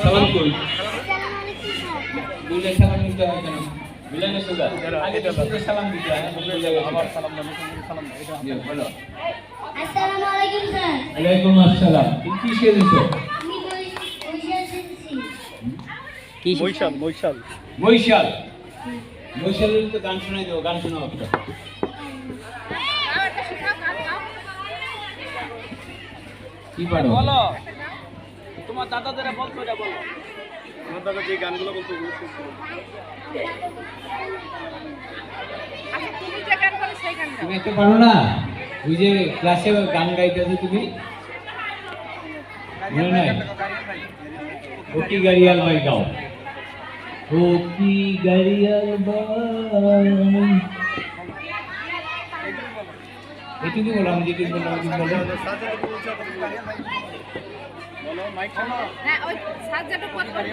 সালাম কই দুইটা সালাম নিতে হয় কেন মিলানে সুদা আগে তো সালাম দিতে হয় আবার সালাম না সালাম না এটা বলো আসসালামু আলাইকুম স্যার। ওয়ালাইকুম আসসালাম কি শিখেছো আমি বৈশাল শিখছি। কি মৈশাল মৈশালের তো গান শোনাই দেবো গান শোনাও একটা কি পারো বলো তোমার দাদা যারা বলতো এটা বলো তোমার দাদা যে গানগুলো বলতো তুমি একটা পারো না ওই যে ক্লাসে গান গাইতেছো তুমি মনে নাই ওকি গাড়িয়াল ভাই গাও ওকি গাড়িয়াল ভাই এটুকু বলো আমি যেটুকু বললাম ওটুকু বলো বলো মাইক শোনো হ্যাঁ ওই সাবজেক্টটা কত করে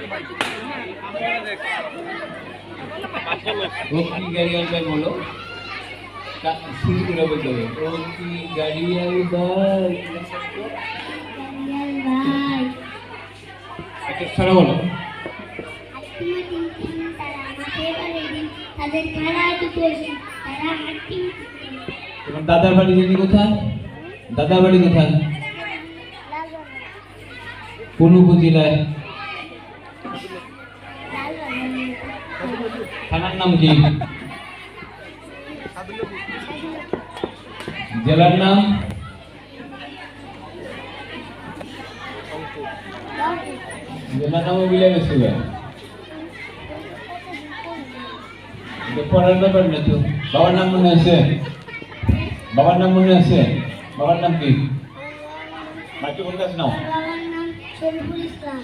ওকি গাড়িয়াল ভাই বলো শুরু করে বলতে হবে ওকি গাড়িয়াল ভাই ভাই একটা সারা বলো তাদের খেলা এডুকেশন তারা হাঁটি তোমার দাদার বাড়ি জানি কোথায় দাদার বাড়ি কোথায় কোন উপজেলায় থানার নাম কি জেলার নাম জেলার নামও মিলে গেছে পড়ার ব্যাপার না তো বাবার নাম মনে আছে বাবার নাম মনে আছে বাবার নাম কি মাইকে বলে কাছে নাও বাবার নাম শরীফুল ইসলাম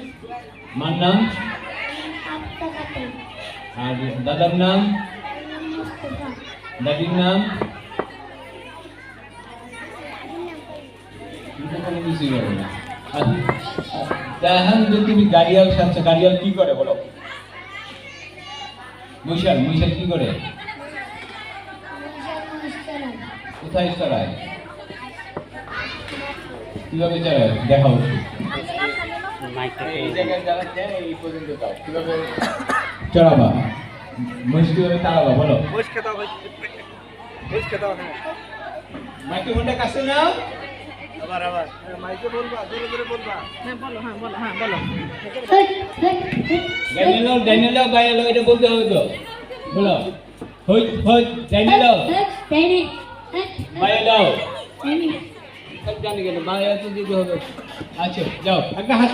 মার নাম আফতা খাতুন আর দাদার নাম মুস্তাফা দাদির নাম এখন যে তুমি গাড়িয়াল সাথে গাড়িয়াল কি করে বলো মৈশাল কি করে কোথায় চড়ায় কিভাবে চড়ায় দেখাও এই জায়গায় চালাচ্ছে এই পর্যন্ত দাও কিভাবে চড়াবা মহিষ কিভাবে চালাবা বলো বৈশ খেতাও বৈশ খেতাও মাইক্রোফোনটা কাছে নাও আবার মাইকে বলবা জোরে জোরে বলবা হ্যাঁ বলো হ্যাঁ বলো ড্যানিয়েল বাইরে এটা বলতে হবে তো বলো হই ড্যানিয়েল বাইরে দাও সব জানি কেন বাইরে তো দিতে হবে আচ্ছা যাও একটা হাত